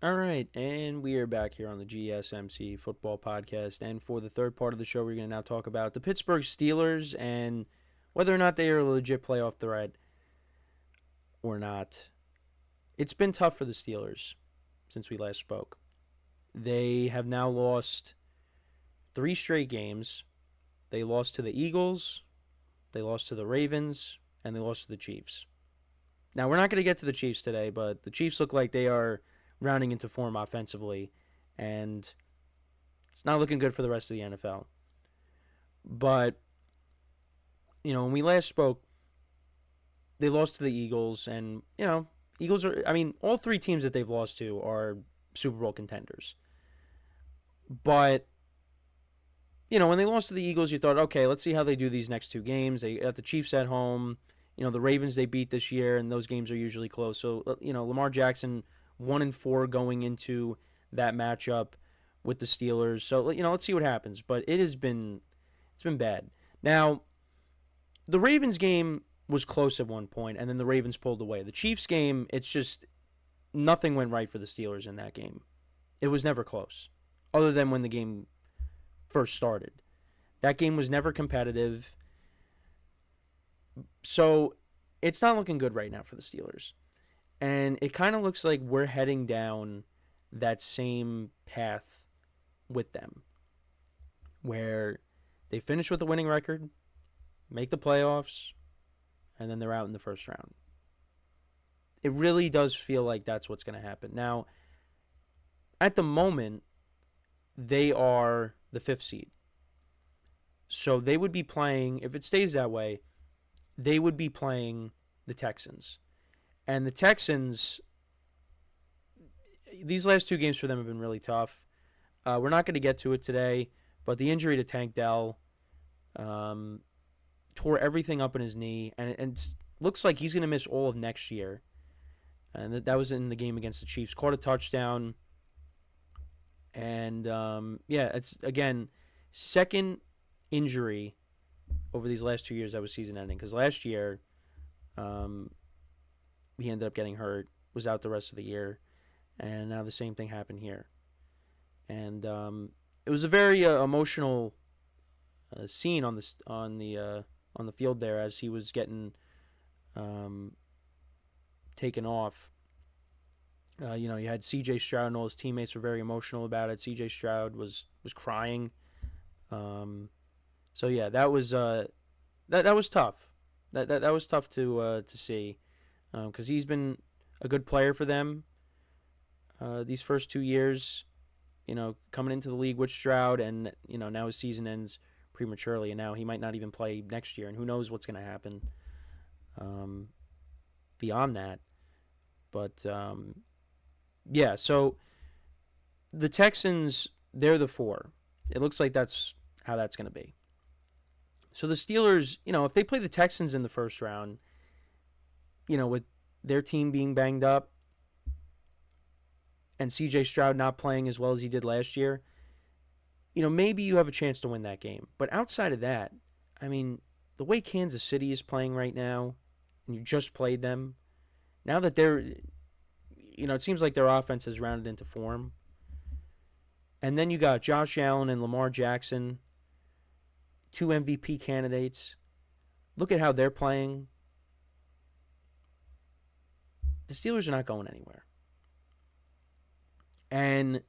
All right, and we are back here on the GSMC Football Podcast. And for the third part of the show, we're going to now talk about the Pittsburgh Steelers and whether or not they are a legit playoff threat or not. It's been tough for the Steelers since we last spoke. They have now lost 3 straight games. They lost to the Eagles, they lost to the Ravens, and they lost to the Chiefs. Now, we're not going to get to the Chiefs today, but the Chiefs look like they are rounding into form offensively, and it's not looking good for the rest of the NFL. But, when we last spoke, they lost to the Eagles, and, Eagles are, all 3 teams that they've lost to are Super Bowl contenders. But, when they lost to the Eagles, you thought, okay, let's see how they do these next 2 games. They got the Chiefs at home. The Ravens they beat this year, and those games are usually close. So, Lamar Jackson 1-4 going into that matchup with the Steelers. So, let's see what happens. But it's been bad. Now, the Ravens game was close at one point, and then the Ravens pulled away. The Chiefs game, it's just nothing went right for the Steelers in that game. It was never close, other than when the game first started. That game was never competitive. So it's not looking good right now for the Steelers. And it kind of looks like we're heading down that same path with them, where they finish with a winning record, make the playoffs, and then they're out in the first round. It really does feel like that's what's going to happen. Now, at the moment, they are the 5th seed. So they would be playing, if it stays that way, they would be playing the Texans. And the Texans, these last 2 games for them have been really tough. We're not going to get to it today, but the injury to Tank Dell tore everything up in his knee, and it looks like he's going to miss all of next year. And that was in the game against the Chiefs. Caught a touchdown. And, it's, again, second injury over these last 2 years that was season ending. Because last year, he ended up getting hurt, was out the rest of the year, and now the same thing happened here. And it was a very emotional scene on the field there as he was getting taken off. You had C.J. Stroud and all his teammates were very emotional about it. C.J. Stroud was crying. So yeah, that was that was tough. That was tough to see, because he's been a good player for them these first 2 years. Coming into the league with Stroud, and now his season ends prematurely, and now he might not even play next year, and who knows what's going to happen beyond that. But so the Texans, they're the 4. It looks like that's how that's going to be. So the Steelers, if they play the Texans in the first round, with their team being banged up and C.J. Stroud not playing as well as he did last year, maybe you have a chance to win that game. But outside of that, the way Kansas City is playing right now, and you just played them, now that they're, it seems like their offense has rounded into form. And then you got Josh Allen and Lamar Jackson, 2 MVP candidates. Look at how they're playing. The Steelers are not going anywhere. And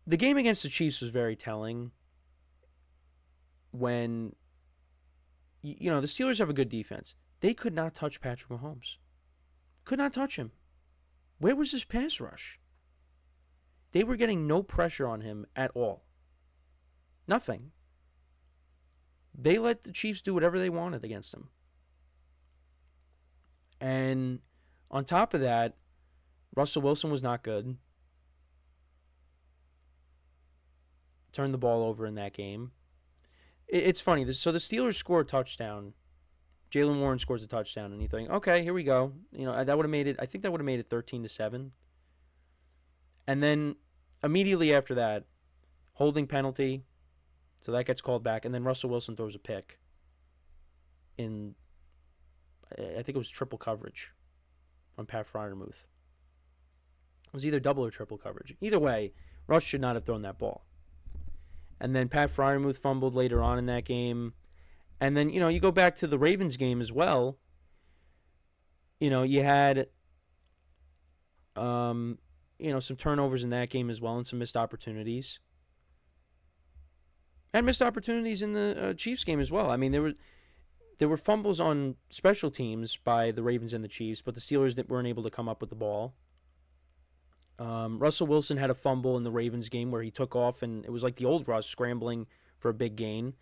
the game against the Chiefs was very telling when, the Steelers have a good defense. They could not touch Patrick Mahomes. Could not touch him. Where was his pass rush? They were getting no pressure on him at all. Nothing. They let the Chiefs do whatever they wanted against him. And on top of that, Russell Wilson was not good. Turned the ball over in that game. It's funny. So the Steelers score a touchdown. Jalen Warren scores a touchdown, and you think, okay, here we go. That would have made it. I think that would have made it 13-7. And then immediately after that, holding penalty. So that gets called back, and then Russell Wilson throws a pick in, I think it was triple coverage on Pat Freiermuth. was either double or triple coverage. Either way, Russ should not have thrown that ball. And then Pat Freiermuth fumbled later on in that game. And then, you go back to the Ravens game as well. You had, some turnovers in that game as well and some missed opportunities. And missed opportunities in the Chiefs game as well. I mean, there were fumbles on special teams by the Ravens and the Chiefs, but the Steelers weren't able to come up with the ball. Russell Wilson had a fumble in the Ravens game where he took off, and it was like the old Russ scrambling for a big gain.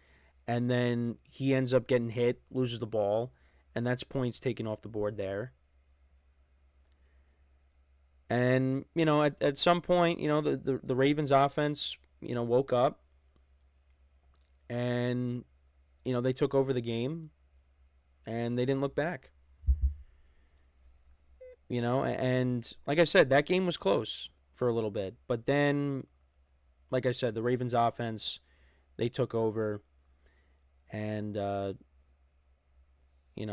And then he ends up getting hit, loses the ball, and that's points taken off the board there. And, at some point, the Ravens offense, woke up, and, they took over the game, and they didn't look back. And like I said, that game was close for a little bit. But then, like I said, the Ravens offense, they took over, and,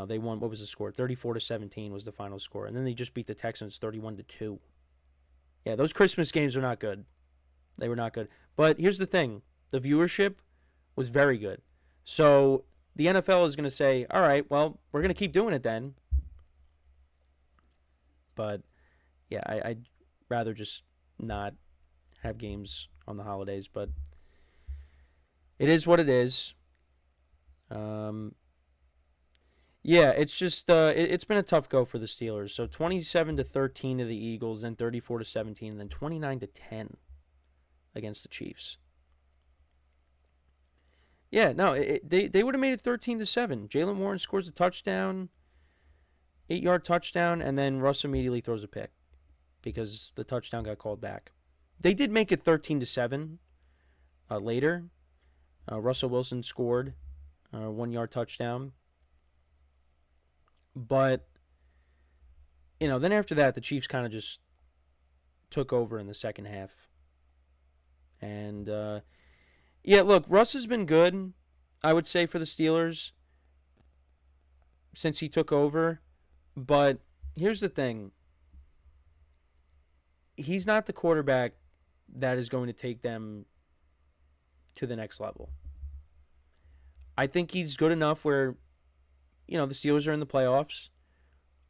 they won. What was the score? 34-17 was the final score. And then they just beat the Texans 31-2. Yeah, those Christmas games are not good. They were not good. But here's the thing. The viewership was very good. So the NFL is going to say, all right, well, we're going to keep doing it then. But, yeah, I'd rather just not have games on the holidays. But it is what it is. Yeah, it's just it's been a tough go for the Steelers. So 27-13 to the Eagles, then 34-17, and then 29-10 against the Chiefs. Yeah, no, they would have made it 13-7. Jaylen Warren scores a touchdown, 8-yard touchdown, and then Russ immediately throws a pick because the touchdown got called back. They did make it 13-7 later. Russell Wilson scored a 1-yard touchdown. But, then after that, the Chiefs kind of just took over in the second half. And, yeah, look, Russ has been good, I would say, for the Steelers since he took over. But here's the thing. He's not the quarterback that is going to take them to the next level. I think he's good enough where, the Steelers are in the playoffs,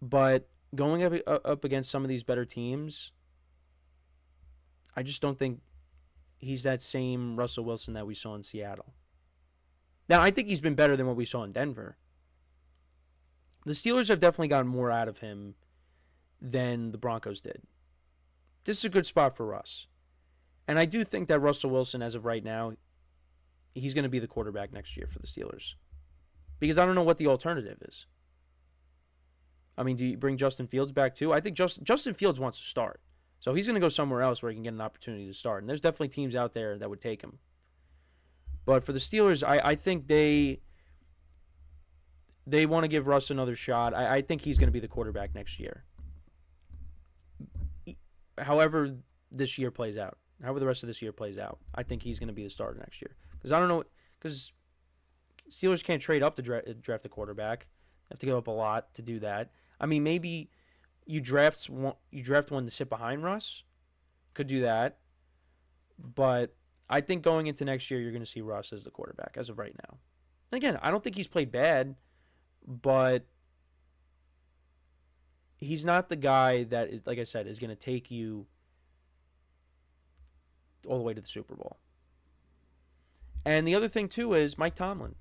but going up against some of these better teams, I just don't think he's that same Russell Wilson that we saw in Seattle. Now, I think he's been better than what we saw in Denver. The Steelers have definitely gotten more out of him than the Broncos did. This is a good spot for Russ. And I do think that Russell Wilson, as of right now, he's going to be the quarterback next year for the Steelers. Because I don't know what the alternative is. I mean, do you bring Justin Fields back too? I think Justin Fields wants to start. So he's going to go somewhere else where he can get an opportunity to start. And there's definitely teams out there that would take him. But for the Steelers, I think they want to give Russ another shot. I think he's going to be the quarterback next year. However this year plays out. However the rest of this year plays out. I think he's going to be the starter next year. Because I don't know. Because Steelers can't trade up to draft a quarterback. They have to give up a lot to do that. I mean, maybe you draft one to sit behind Russ. Could do that. But I think going into next year, you're going to see Russ as the quarterback as of right now. And again, I don't think he's played bad, but he's not the guy that, is, like I said, is going to take you all the way to the Super Bowl. And the other thing, too, is Mike Tomlin.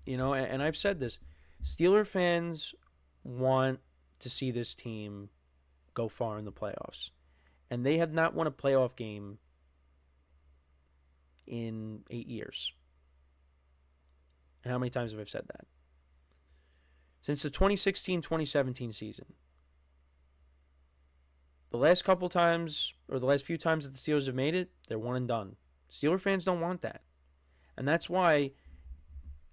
And I've said this. Steeler fans want to see this team go far in the playoffs. And they have not won a playoff game in 8 years. And how many times have I said that? Since the 2016-2017 season. The last couple times, or the last few times that the Steelers have made it, they're one and done. Steeler fans don't want that. And that's why,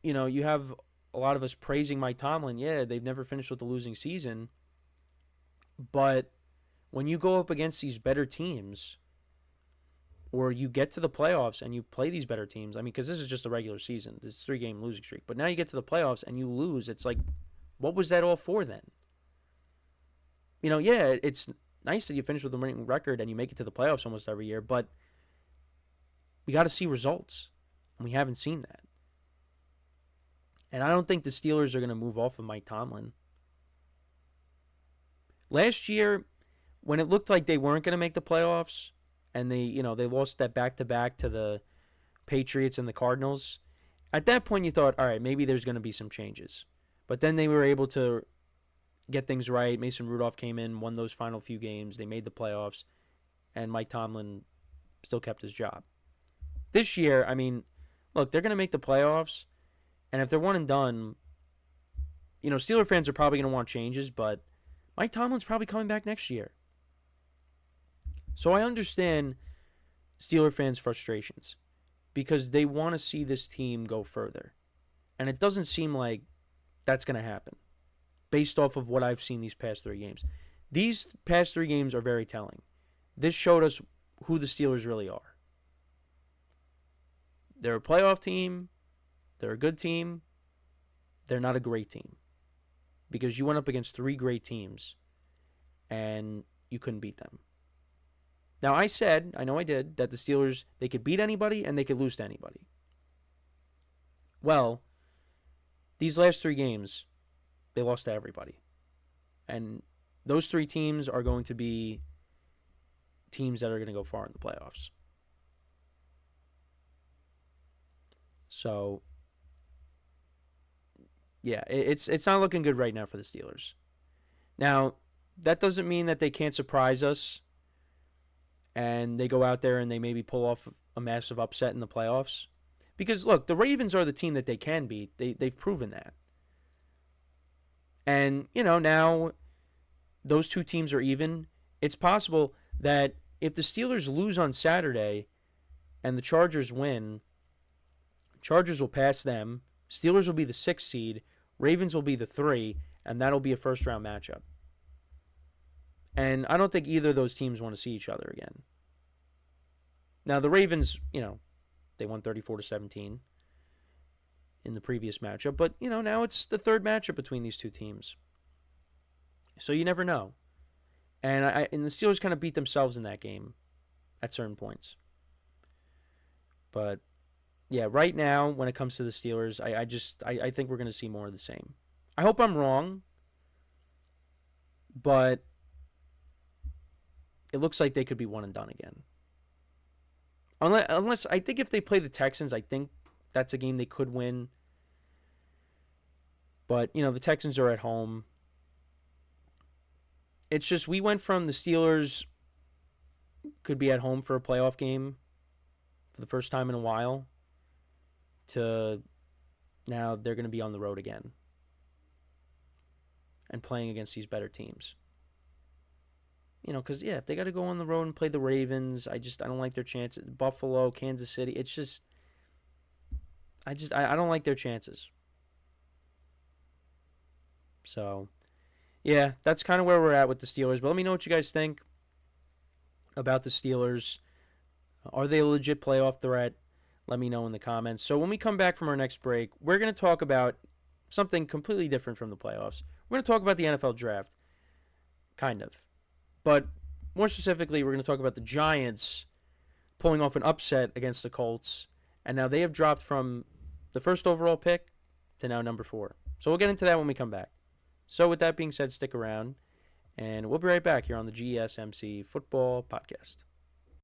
you have a lot of us praising Mike Tomlin. Yeah, they've never finished with a losing season. But when you go up against these better teams, or you get to the playoffs and you play these better teams, I mean, because this is just a regular season. This is a 3-game losing streak. But now you get to the playoffs and you lose. It's like, what was that all for then? Yeah, it's nice that you finish with a winning record and you make it to the playoffs almost every year, but we got to see results, and we haven't seen that. And I don't think the Steelers are going to move off of Mike Tomlin. Last year, when it looked like they weren't going to make the playoffs, and they lost that back-to-back to the Patriots and the Cardinals, at that point you thought, all right, maybe there's going to be some changes. But then they were able to get things right. Mason Rudolph came in, won those final few games. They made the playoffs, and Mike Tomlin still kept his job. This year, I mean, look, they're going to make the playoffs, and if they're one and done, Steeler fans are probably going to want changes, but Mike Tomlin's probably coming back next year. So I understand Steeler fans' frustrations because they want to see this team go further. And it doesn't seem like that's going to happen based off of what I've seen these past 3 games. These past 3 games are very telling. This showed us who the Steelers really are. They're a playoff team. They're a good team. They're not a great team. Because you went up against 3 great teams and you couldn't beat them. Now, I know I did, that the Steelers, they could beat anybody and they could lose to anybody. Well, these last 3 games, they lost to everybody. And those 3 teams are going to be teams that are going to go far in the playoffs. So, yeah, it's not looking good right now for the Steelers. Now, that doesn't mean that they can't surprise us and they go out there and they maybe pull off a massive upset in the playoffs. Because, look, the Ravens are the team that they can beat. They've proven that. And, now those 2 teams are even. It's possible that if the Steelers lose on Saturday and the Chargers win, Chargers will pass them. Steelers will be the 6th seed. Ravens will be the 3, and that'll be a first-round matchup. And I don't think either of those teams want to see each other again. Now, the Ravens, they won 34-17 in the previous matchup. But, now it's the 3rd matchup between these 2 teams. So you never know. And the Steelers kind of beat themselves in that game at certain points. But, yeah, right now, when it comes to the Steelers, I think we're going to see more of the same. I hope I'm wrong. But it looks like they could be one and done again. Unless I think if they play the Texans, I think that's a game they could win. But, the Texans are at home. It's just we went from the Steelers could be at home for a playoff game for the first time in a while to now they're going to be on the road again and playing against these better teams. Because, if they got to go on the road and play the Ravens, I don't like their chances. Buffalo, Kansas City, it's just, I don't like their chances. So, yeah, that's kind of where we're at with the Steelers. But let me know what you guys think about the Steelers. Are they a legit playoff threat? Let me know in the comments. So when we come back from our next break, we're going to talk about something completely different from the playoffs. We're going to talk about the NFL draft. Kind of. But more specifically, we're going to talk about the Giants pulling off an upset against the Colts. And now they have dropped from the first overall pick to now number 4. So we'll get into that when we come back. So with that being said, stick around. And we'll be right back here on the GSMC Football Podcast.